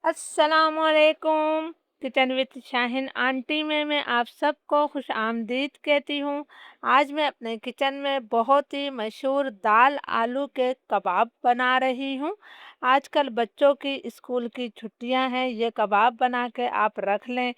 अस्सलामुअलैकुम। Kitchen with Shaheen aunty में मैं आप सबको खुश आमदीद कहती हूँ। आज मैं अपने किचन में बहुत ही मशहूर दाल आलू के कबाब बना रही हूँ। आजकल बच्चों की स्कूल की छुट्टियां हैं, ये कबाब बना के आप रख लें।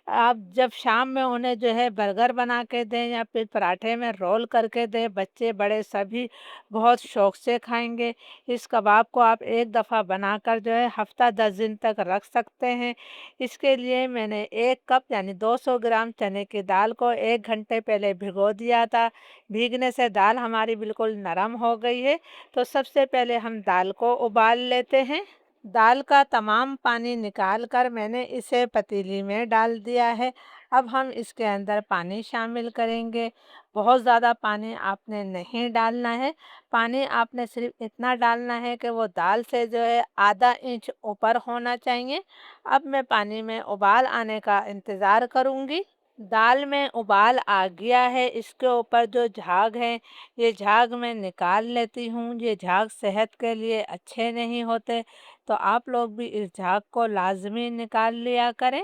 आप जब शाम में उन्हें जो है बर्गर बना के दें या फिर पराठे में रोल करके दें, बच्चे बड़े सभी बहुत शौक से खाएंगे। इस कबाब को आप एक दफ़ा बनाकर जो है हफ्ता 10 दिन तक रख सकते हैं। इसके लिए मैंने 1 कप यानी 200 ग्राम चने की दाल को 1 घंटे पहले भिगो दिया था। भीगने से दाल हमारी बिल्कुल नरम हो गई है। तो सबसे पहले हम दाल को उबाल लेते हैं। दाल का तमाम पानी निकाल कर मैंने इसे पतीली में डाल दिया है। अब हम इसके अंदर पानी शामिल करेंगे। बहुत ज़्यादा पानी आपने नहीं डालना है। पानी आपने सिर्फ इतना डालना है कि वो दाल से जो है आधा इंच ऊपर होना चाहिए। अब मैं पानी में उबाल आने का इंतज़ार करूँगी। दाल में उबाल आ गया है, इसके ऊपर जो झाग है, ये झाग मैं निकाल लेती हूँ। ये झाग सेहत के लिए अच्छे नहीं होते, तो आप लोग भी इस झाग को लाजमी निकाल लिया करें।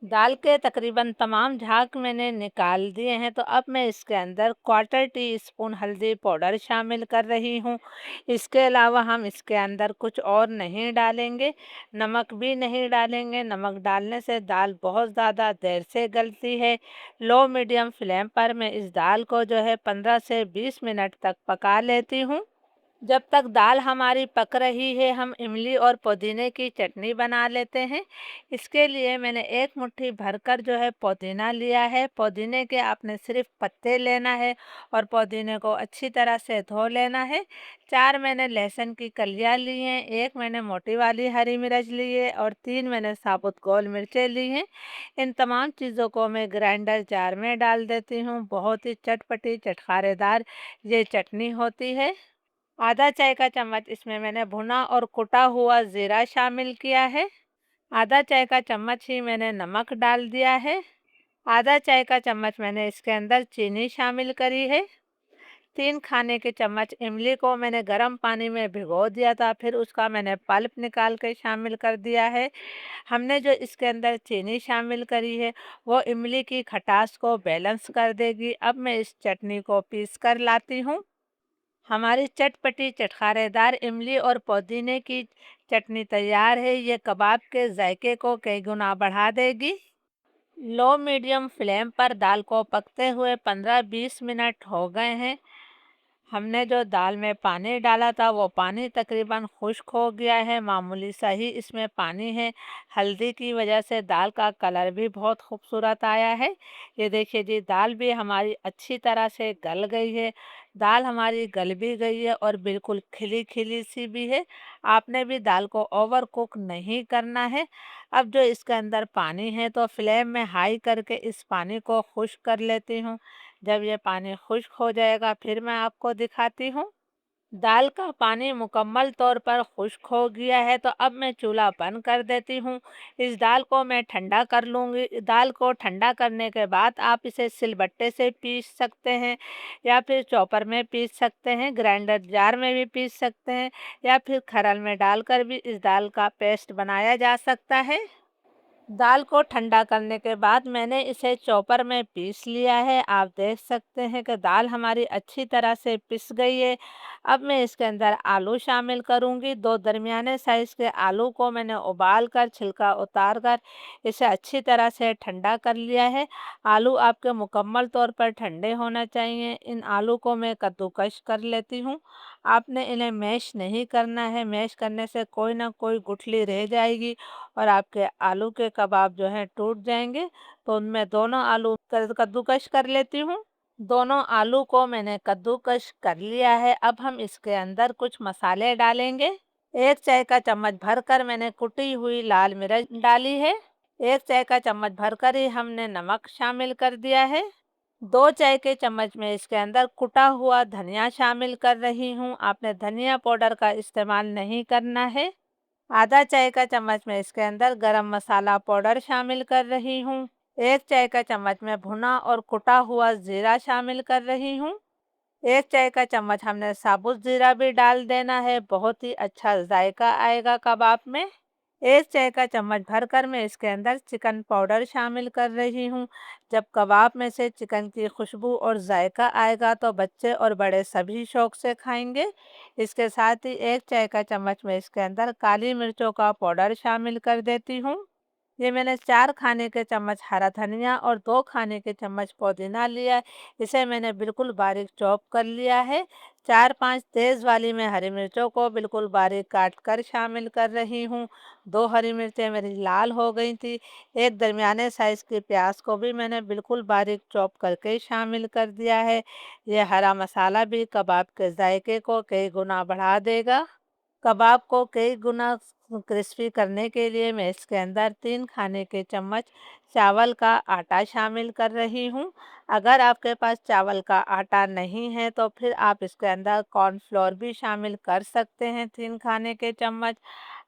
दाल के तकरीबन तमाम झाग मैंने निकाल दिए हैं, तो अब मैं इसके अंदर क्वार्टर टी स्पून हल्दी पाउडर शामिल कर रही हूँ। इसके अलावा हम इसके अंदर कुछ और नहीं डालेंगे, नमक भी नहीं डालेंगे। नमक डालने से दाल बहुत ज़्यादा देर से गलती है। लो मीडियम फ्लेम पर मैं इस दाल को जो है 15 से 20 मिनट तक पका लेती हूँ। जब तक दाल हमारी पक रही है, हम इमली और पुदीने की चटनी बना लेते हैं। इसके लिए मैंने एक मुट्ठी भरकर जो है पुदीना लिया है। पुदीने के आपने सिर्फ पत्ते लेना है और पुदीने को अच्छी तरह से धो लेना है। 4 मैंने लहसुन की कलियां ली हैं, 1 मैंने मोटी वाली हरी मिर्च ली है और 3 मैंने साबुत गोल मिर्चें ली हैं। इन तमाम चीज़ों को मैं ग्राइंडर जार में डाल देती हूँ। बहुत ही चटपटी चटखारेदार ये चटनी होती है। आधा चाय का चम्मच इसमें मैंने भुना और कुटा हुआ ज़ीरा शामिल किया है। आधा चाय का चम्मच ही मैंने नमक डाल दिया है। आधा चाय का चम्मच मैंने इसके अंदर चीनी शामिल करी है। 3 खाने के चम्मच इमली को मैंने गर्म पानी में भिगो दिया था, फिर उसका मैंने पल्प निकाल के शामिल कर दिया है। हमने जो इसके अंदर चीनी शामिल करी है, वो इमली की खटास को बैलेंस कर देगी। अब मैं इस चटनी को पीस कर लाती हूँ। हमारी चटपटी चटखारेदार इमली और पुदीने की चटनी तैयार है। ये कबाब के जायके को कई गुना बढ़ा देगी। लो मीडियम फ्लेम पर दाल को पकते हुए 15-20 मिनट हो गए हैं। हमने जो दाल में पानी डाला था, वो पानी तकरीबन खुश्क हो गया है, मामूली सा ही इसमें पानी है। हल्दी की वजह से दाल का कलर भी बहुत खूबसूरत आया है। ये देखिए जी, दाल भी हमारी अच्छी तरह से गल गई है। दाल हमारी गल भी गई है और बिल्कुल खिली खिली सी भी है। आपने भी दाल को ओवर कुक नहीं करना है। अब जो इसके अंदर पानी है, तो फ्लेम में हाई करके इस पानी को खुश्क कर लेती हूँ। जब ये पानी खुश्क हो जाएगा, फिर मैं आपको दिखाती हूँ। दाल का पानी मुकम्मल तौर पर खुश्क हो गया है, तो अब मैं चूल्हा बंद कर देती हूँ। इस दाल को मैं ठंडा कर लूँगी। दाल को ठंडा करने के बाद आप इसे सिलबट्टे से पीस सकते हैं या फिर चॉपर में पीस सकते हैं, ग्राइंडर जार में भी पीस सकते हैं या फिर खरल में डालकर भी इस दाल का पेस्ट बनाया जा सकता है। दाल को ठंडा करने के बाद मैंने इसे चॉपर में पीस लिया है। आप देख सकते हैं कि दाल हमारी अच्छी तरह से पिस गई है। अब मैं इसके अंदर आलू शामिल करूंगी। 2 दरमियाने साइज़ के आलू को मैंने उबाल कर छिलका उतार कर इसे अच्छी तरह से ठंडा कर लिया है। आलू आपके मुकम्मल तौर पर ठंडे होना चाहिए। इन आलू को मैं कद्दूकश कर लेती हूँ। आपने इन्हें मैश नहीं करना है, मैश करने से कोई ना कोई गुठली रह जाएगी और आपके आलू के कबाब जो हैं टूट जाएँगे। तो उनमें दोनों आलू कद्दूकश कर लेती हूँ। दोनों आलू को मैंने कद्दूकश कर लिया है। अब हम इसके अंदर कुछ मसाले डालेंगे। 1 चाय का चम्मच भरकर मैंने कुटी हुई लाल मिर्च डाली है। 1 चाय का चम्मच भरकर ही हमने नमक शामिल कर दिया है। 2 चाय के चम्मच में इसके अंदर कुटा हुआ धनिया शामिल कर रही हूँ। आपने धनिया पाउडर का इस्तेमाल नहीं करना है। आधा चाय का चम्मच मैं इसके अंदर गरम मसाला पाउडर शामिल कर रही हूँ। 1 चाय का चम्मच मैं भुना और कुटा हुआ ज़ीरा शामिल कर रही हूँ। 1 चाय का चम्मच हमने साबुत ज़ीरा भी डाल देना है, बहुत ही अच्छा जायका आएगा कबाब में। 1 चाय का चम्मच भरकर मैं इसके अंदर चिकन पाउडर शामिल कर रही हूँ। जब कबाब में से चिकन की खुशबू और जायका आएगा तो बच्चे और बड़े सभी शौक से खाएँगे। इसके साथ ही 1 चाय का चम्मच मैं इसके अंदर काली मिर्चों का पाउडर शामिल कर देती हूँ। ये मैंने 4 खाने के चम्मच हरा धनिया और 2 खाने के चम्मच पुदीना लिया है। इसे मैंने बिल्कुल बारीक चॉप कर लिया है। 4-5 तेज़ वाली मैं हरी मिर्चों को बिल्कुल बारीक काट कर शामिल कर रही हूँ। 2 हरी मिर्चें मेरी लाल हो गई थी। एक दरमियाने साइज़ की प्याज को भी मैंने बिल्कुल बारीक चॉप करके शामिल कर दिया है। ये हरा मसाला भी कबाब के जायके को कई गुना बढ़ा देगा। कबाब को कई गुना क्रिस्पी करने के लिए मैं इसके अंदर 3 खाने के चम्मच चावल का आटा शामिल कर रही हूँ। अगर आपके पास चावल का आटा नहीं है तो फिर आप इसके अंदर कॉर्नफ्लोर भी शामिल कर सकते हैं 3 खाने के चम्मच।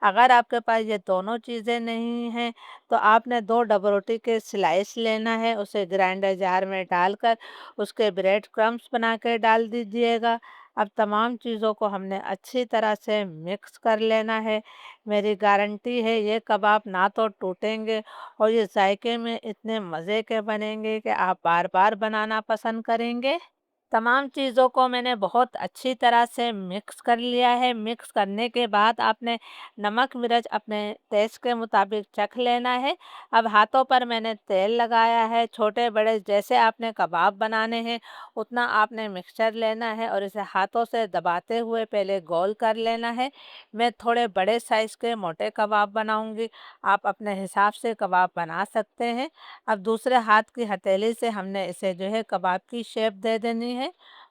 अगर आपके पास ये दोनों चीज़ें नहीं हैं तो आपने 2 डबल रोटी के स्लाइस लेना है, उसे ग्राइंडर जार में डालकर उसके ब्रेड क्रम्ब्स बना के डाल दीजिएगा। अब तमाम चीज़ों को हमने अच्छी तरह से मिक्स कर लेना है। मेरी गारंटी है ये कबाब ना तो टूटेंगे और ये जायके में इतने मज़े के बनेंगे कि आप बार-बार बनाना पसंद करेंगे। तमाम चीज़ों को मैंने बहुत अच्छी तरह से मिक्स कर लिया है। मिक्स करने के बाद आपने नमक मिर्च अपने टेस्ट के मुताबिक चख लेना है। अब हाथों पर मैंने तेल लगाया है। छोटे बड़े जैसे आपने कबाब बनाने हैं उतना आपने मिक्सचर लेना है और इसे हाथों से दबाते हुए पहले गोल कर लेना है। मैं थोड़े बड़े साइज़ के मोटे कबाब बनाऊंगी। आप अपने हिसाब से कबाब बना सकते हैं। अब दूसरे हाथ की हथेली से हमने इसे जो है कबाब की शेप दे देनी है।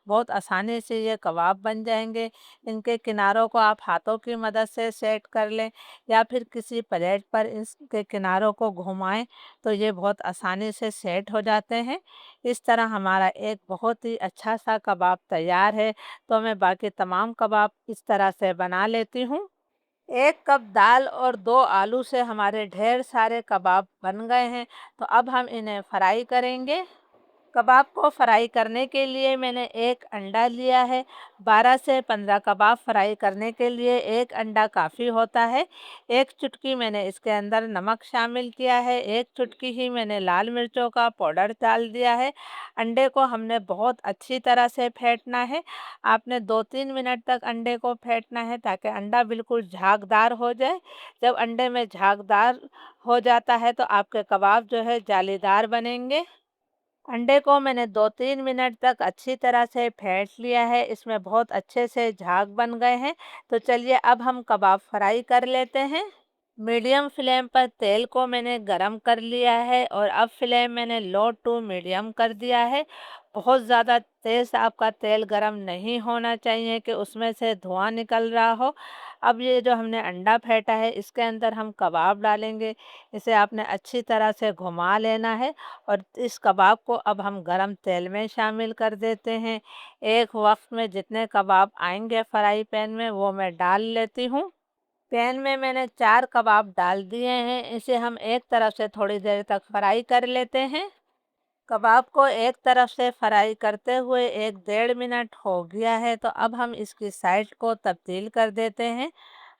बहुत आसानी से ये कबाब बन जाएंगे। इनके किनारों को आप हाथों की मदद से सेट कर लें या फिर किसी प्लेट पर इसके किनारों को घुमाएं तो ये बहुत आसानी से सेट हो जाते हैं। इस तरह हमारा एक बहुत ही अच्छा सा कबाब तैयार है। तो मैं बाकी तमाम कबाब इस तरह से बना लेती हूँ। 1 कप दाल और 2 आलू से हमारे ढेर सारे कबाब बन गए हैं। तो अब हम इन्हें फ्राई करेंगे। कबाब को फ्राई करने के लिए मैंने 1 अंडा लिया है। 12 से 15 कबाब फ्राई करने के लिए 1 अंडा काफ़ी होता है। 1 चुटकी मैंने इसके अंदर नमक शामिल किया है। 1 चुटकी ही मैंने लाल मिर्चों का पाउडर डाल दिया है। अंडे को हमने बहुत अच्छी तरह से फेंटना है। आपने 2-3 मिनट तक अंडे को फेंटना है ताकि अंडा बिल्कुल झागदार हो जाए। जब अंडे में झागदार हो जाता है तो आपके कबाब जो है जालीदार बनेंगे। अंडे को मैंने 2-3 मिनट तक अच्छी तरह से फेंट लिया है। इसमें बहुत अच्छे से झाग बन गए हैं। तो चलिए अब हम कबाब फ्राई कर लेते हैं। मीडियम फ्लेम पर तेल को मैंने गरम कर लिया है और अब फ्लेम मैंने लो टू मीडियम कर दिया है। बहुत ज़्यादा तेज़ आपका तेल गरम नहीं होना चाहिए कि उसमें से धुआं निकल रहा हो। अब ये जो हमने अंडा फेंटा है इसके अंदर हम कबाब डालेंगे। इसे आपने अच्छी तरह से घुमा लेना है और इस कबाब को अब हम गरम तेल में शामिल कर देते हैं। एक वक्त में जितने कबाब आएंगे फ्राई पैन में वो मैं डाल लेती हूँ। पैन में मैंने 4 कबाब डाल दिए हैं। इसे हम एक तरफ से थोड़ी देर तक फ्राई कर लेते हैं। कबाब को एक तरफ से फ्राई करते हुए 1 डेढ़ मिनट हो गया है तो अब हम इसकी साइड को तब्दील कर देते हैं।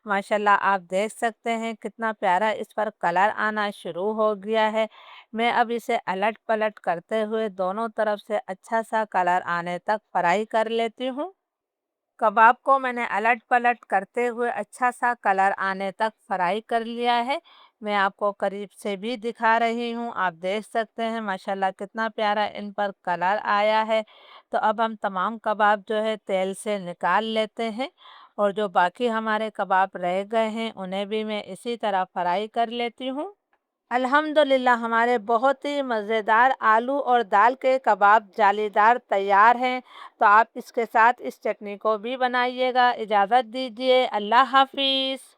माशाल्लाह आप देख सकते हैं कितना प्यारा इस पर कलर आना शुरू हो गया है। मैं अब इसे अलट पलट करते हुए दोनों तरफ से अच्छा सा कलर आने तक फ्राई कर लेती हूँ। कबाब को मैंने अलट-पलट करते हुए अच्छा सा कलर आने तक फ्राई कर लिया है। मैं आपको करीब से भी दिखा रही हूँ, आप देख सकते हैं माशाल्लाह कितना प्यारा इन पर कलर आया है। तो अब हम तमाम कबाब जो है तेल से निकाल लेते हैं और जो बाकी हमारे कबाब रह गए हैं उन्हें भी मैं इसी तरह फ्राई कर लेती हूँ। अल्हम्दुलिल्लाह हमारे बहुत ही मज़ेदार आलू और दाल के कबाब जालीदार तैयार हैं। तो आप इसके साथ इस चटनी को भी बनाइएगा। इजाज़त दीजिए। अल्लाह हाफ़िज़।